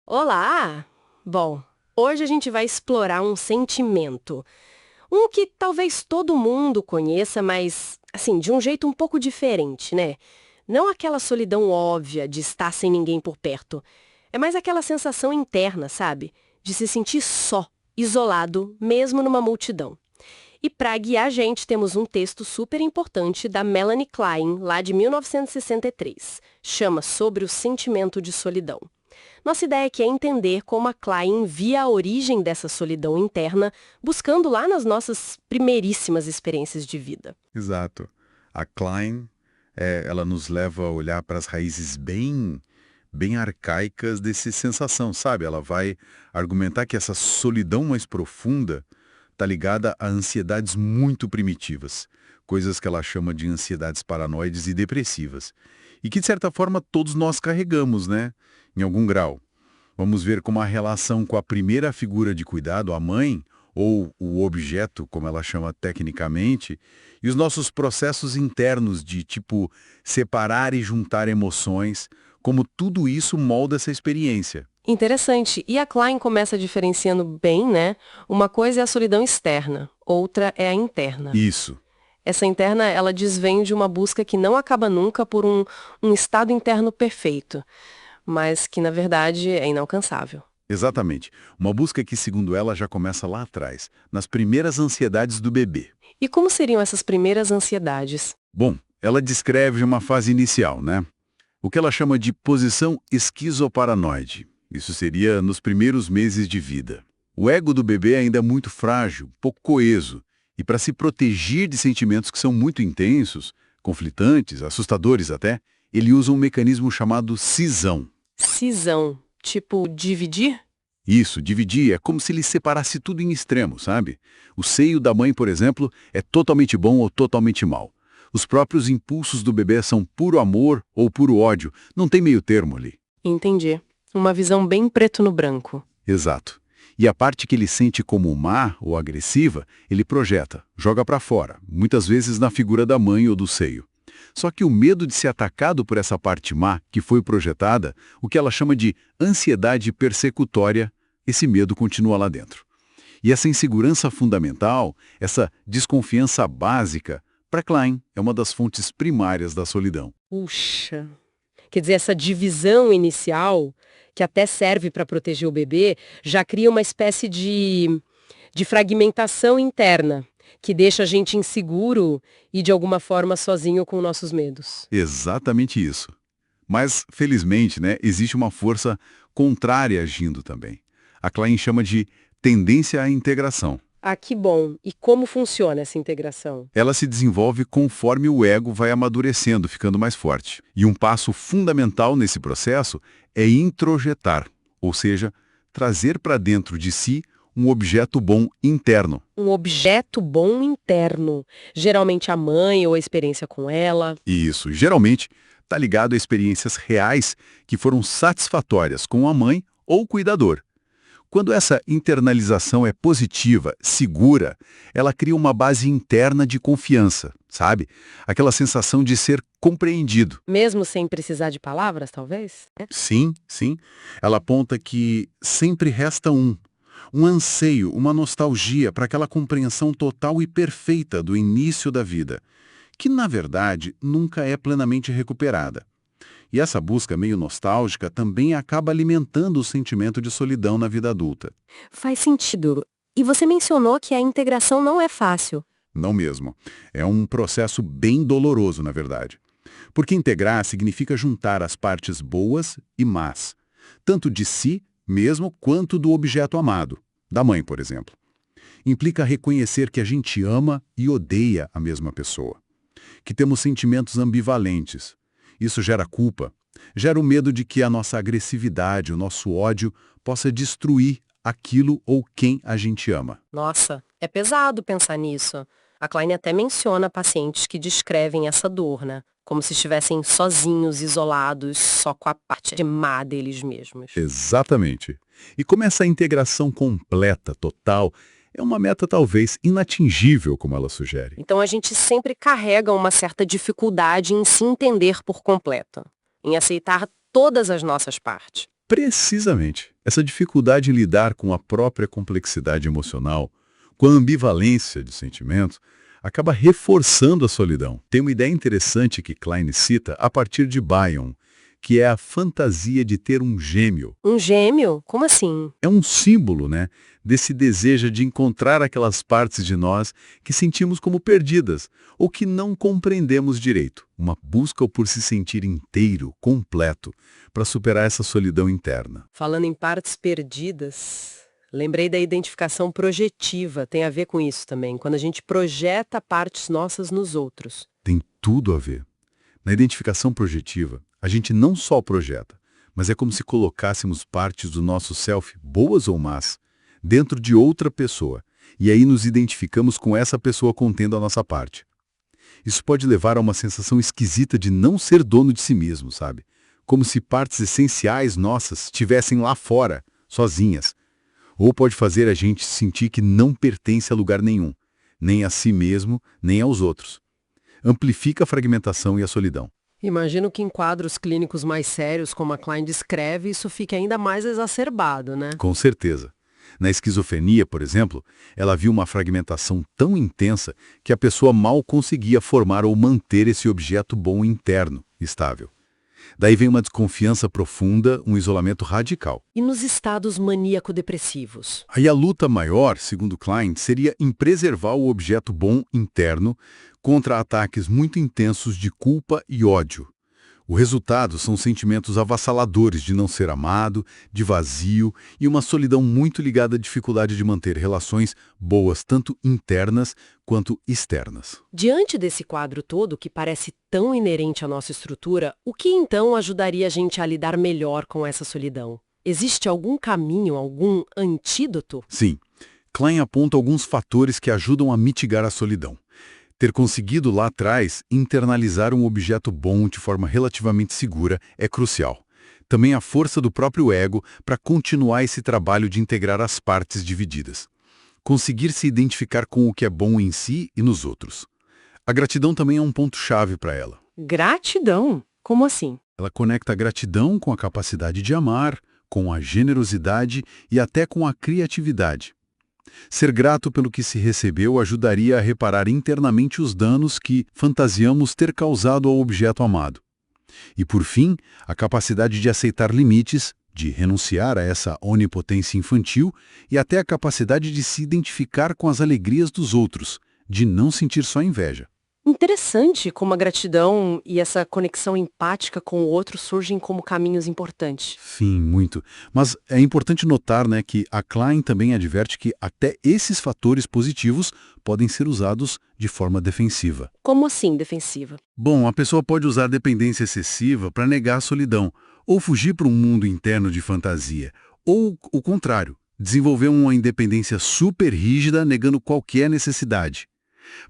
Olá! Bom, hoje a gente vai explorar um sentimento. Um que talvez todo mundo conheça, mas, assim, de um jeito um pouco diferente, né? Não aquela solidão óbvia de estar sem ninguém por perto. É mais aquela sensação interna, sabe? De se sentir só, isolado, mesmo numa multidão. E para guiar a gente, temos um texto super importante da Melanie Klein, lá de 1963. Chama Sobre o Sentimento de Solidão. Nossa ideia aqui é entender como a Klein via a origem dessa solidão interna, buscando lá nas nossas primeiríssimas experiências de vida. Exato. A Klein, ela nos leva a olhar para as raízes bem arcaicas dessa sensação, sabe? Ela vai argumentar que essa solidão mais profunda está ligada a ansiedades muito primitivas, coisas que ela chama de ansiedades paranoides e depressivas, e que, de certa forma, todos nós carregamos, né? Em algum grau. Vamos ver como a relação com a primeira figura de cuidado, a mãe, ou o objeto, como ela chama tecnicamente, e os nossos processos internos de, tipo, separar e juntar emoções, como tudo isso molda essa experiência. Interessante. E a Klein começa diferenciando bem, né? Uma coisa é a solidão externa, outra é a interna. Isso, Essa interna, ela desvém de uma busca que não acaba nunca por um estado interno perfeito, mas que, na verdade, é inalcançável. exatamente. Uma busca que, segundo ela, já começa lá atrás, nas primeiras ansiedades do bebê. E como seriam essas primeiras ansiedades? Bom, ela descreve uma fase inicial, né? O que ela chama de posição esquizoparanoide. Isso seria nos primeiros meses de vida. O ego do bebê ainda é muito frágil, pouco coeso, e para se proteger de sentimentos que são muito intensos, conflitantes, assustadores até, ele usa um mecanismo chamado cisão. Cisão, tipo dividir? Isso, dividir, é como se ele separasse tudo em extremos, sabe? O seio da mãe, por exemplo, é totalmente bom ou totalmente mal. Os próprios impulsos do bebê são puro amor ou puro ódio, não tem meio termo ali. Entendi. Uma visão bem preto no branco. Exato. E a parte que ele sente como má ou agressiva, ele projeta, joga para fora, muitas vezes na figura da mãe ou do seio. Só que o medo de ser atacado por essa parte má que foi projetada, o que ela chama de ansiedade persecutória, esse medo continua lá dentro. E essa insegurança fundamental, essa desconfiança básica, para Klein, é uma das fontes primárias da solidão. Puxa. Quer dizer, essa divisão inicial, que até serve para proteger o bebê, já cria uma espécie de fragmentação interna, que deixa a gente inseguro e, de alguma forma, sozinho com nossos medos. Exatamente isso. Mas, felizmente, né, existe uma força contrária agindo também. A Klein chama de tendência à integração. Ah, que bom. E como funciona essa integração? Ela se desenvolve conforme o ego vai amadurecendo, ficando mais forte. E um passo fundamental nesse processo é introjetar, ou seja, trazer para dentro de si um objeto bom interno. Um objeto bom interno, geralmente a mãe ou a experiência com ela. E isso, geralmente, está ligado a experiências reais que foram satisfatórias com a mãe ou o cuidador. Quando essa internalização é positiva, segura, ela cria uma base interna de confiança, sabe? Aquela sensação de ser compreendido. Mesmo sem precisar de palavras, talvez? Sim, sim. Ela aponta que sempre resta um anseio, uma nostalgia para aquela compreensão total e perfeita do início da vida, que, na verdade, nunca é plenamente recuperada. E essa busca meio nostálgica também acaba alimentando o sentimento de solidão na vida adulta. Faz sentido. E você mencionou que a integração não é fácil. Não mesmo. É um processo bem doloroso, na verdade. Porque integrar significa juntar as partes boas e más, tanto de si mesmo quanto do objeto amado, da mãe, por exemplo. Implica reconhecer que a gente ama e odeia a mesma pessoa, que temos sentimentos ambivalentes. Isso gera culpa, gera o medo de que a nossa agressividade, o nosso ódio, possa destruir aquilo ou quem a gente ama. Nossa, é pesado pensar nisso. A Klein até menciona pacientes que descrevem essa dor, né? Como se estivessem sozinhos, isolados, só com a parte má deles mesmos. Exatamente. E como essa integração completa, total, é uma meta talvez inatingível, como ela sugere. Então a gente sempre carrega uma certa dificuldade em se entender por completo, em aceitar todas as nossas partes. Precisamente. Essa dificuldade em lidar com a própria complexidade emocional, com a ambivalência de sentimentos, acaba reforçando a solidão. Tem uma ideia interessante que Klein cita a partir de Bion, que é a fantasia de ter um gêmeo. Um gêmeo? Como assim? É um símbolo, né, desse desejo de encontrar aquelas partes de nós que sentimos como perdidas ou que não compreendemos direito. Uma busca por se sentir inteiro, completo, para superar essa solidão interna. Falando em partes perdidas, lembrei da identificação projetiva, tem a ver com isso também, quando a gente projeta partes nossas nos outros. Tem tudo a ver. Na identificação projetiva, a gente não só projeta, mas é como se colocássemos partes do nosso self, boas ou más, dentro de outra pessoa, e aí nos identificamos com essa pessoa contendo a nossa parte. Isso pode levar a uma sensação esquisita de não ser dono de si mesmo, sabe? Como se partes essenciais nossas estivessem lá fora, sozinhas. Ou pode fazer a gente sentir que não pertence a lugar nenhum, nem a si mesmo, nem aos outros. Amplifica a fragmentação e a solidão. Imagino que em quadros clínicos mais sérios, como a Klein descreve, isso fique ainda mais exacerbado, né? Com certeza. Na esquizofrenia, por exemplo, ela viu uma fragmentação tão intensa que a pessoa mal conseguia formar ou manter esse objeto bom interno, estável. Daí vem uma desconfiança profunda, um isolamento radical. E nos estados maníaco-depressivos? Aí a luta maior, segundo Klein, seria em preservar o objeto bom interno contra ataques muito intensos de culpa e ódio. O resultado são sentimentos avassaladores de não ser amado, de vazio e uma solidão muito ligada à dificuldade de manter relações boas tanto internas quanto externas. Diante desse quadro todo, que parece tão inerente à nossa estrutura, o que então ajudaria a gente a lidar melhor com essa solidão? Existe algum caminho, algum antídoto? Sim, Klein aponta alguns fatores que ajudam a mitigar a solidão. Ter conseguido lá atrás internalizar um objeto bom de forma relativamente segura é crucial. Também a força do próprio ego para continuar esse trabalho de integrar as partes divididas. Conseguir se identificar com o que é bom em si e nos outros. A gratidão também é um ponto-chave para ela. Gratidão? Como assim? Ela conecta a gratidão com a capacidade de amar, com a generosidade e até com a criatividade. Ser grato pelo que se recebeu ajudaria a reparar internamente os danos que fantasiamos ter causado ao objeto amado. E, por fim, a capacidade de aceitar limites, de renunciar a essa onipotência infantil e até a capacidade de se identificar com as alegrias dos outros, de não sentir só inveja. Interessante como a gratidão e essa conexão empática com o outro surgem como caminhos importantes. Sim, muito. Mas é importante notar, né, que a Klein também adverte que até esses fatores positivos podem ser usados de forma defensiva. Como assim, defensiva? Bom, a pessoa pode usar dependência excessiva para negar a solidão, ou fugir para um mundo interno de fantasia, ou o contrário, desenvolver uma independência super rígida negando qualquer necessidade.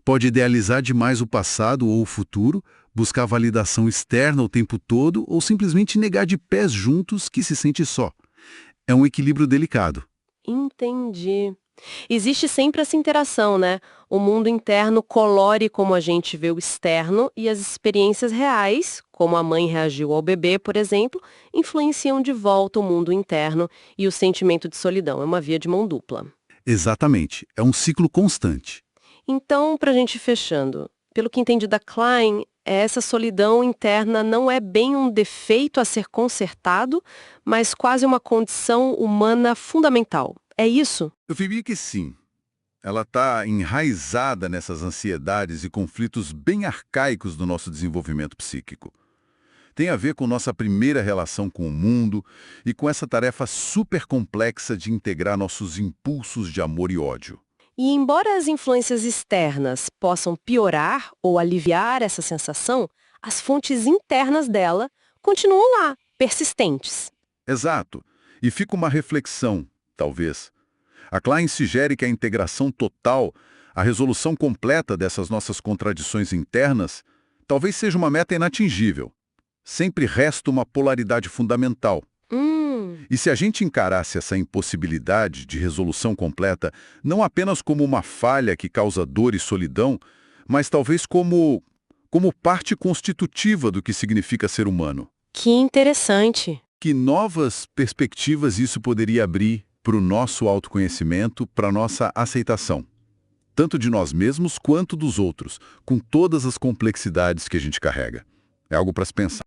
Pode idealizar demais o passado ou o futuro, buscar validação externa o tempo todo ou simplesmente negar de pés juntos que se sente só. É um equilíbrio delicado. Entendi. Existe sempre essa interação, né? O mundo interno colore como a gente vê o externo e as experiências reais, como a mãe reagiu ao bebê, por exemplo, influenciam de volta o mundo interno e o sentimento de solidão. É uma via de mão dupla. Exatamente. É um ciclo constante. Então, para a gente ir fechando, pelo que entendi da Klein, essa solidão interna não é bem um defeito a ser consertado, mas quase uma condição humana fundamental. É isso? Eu diria que sim. Ela está enraizada nessas ansiedades e conflitos bem arcaicos do nosso desenvolvimento psíquico. Tem a ver com nossa primeira relação com o mundo e com essa tarefa super complexa de integrar nossos impulsos de amor e ódio. E embora as influências externas possam piorar ou aliviar essa sensação, as fontes internas dela continuam lá, persistentes. Exato. E fica uma reflexão, talvez. A Klein sugere que a integração total, a resolução completa dessas nossas contradições internas, talvez seja uma meta inatingível. Sempre resta uma polaridade fundamental. E se a gente encarasse essa impossibilidade de resolução completa não apenas como uma falha que causa dor e solidão, mas talvez como parte constitutiva do que significa ser humano. Que interessante. Que novas perspectivas isso poderia abrir para o nosso autoconhecimento, para a nossa aceitação, tanto de nós mesmos quanto dos outros, com todas as complexidades que a gente carrega. É algo para se pensar.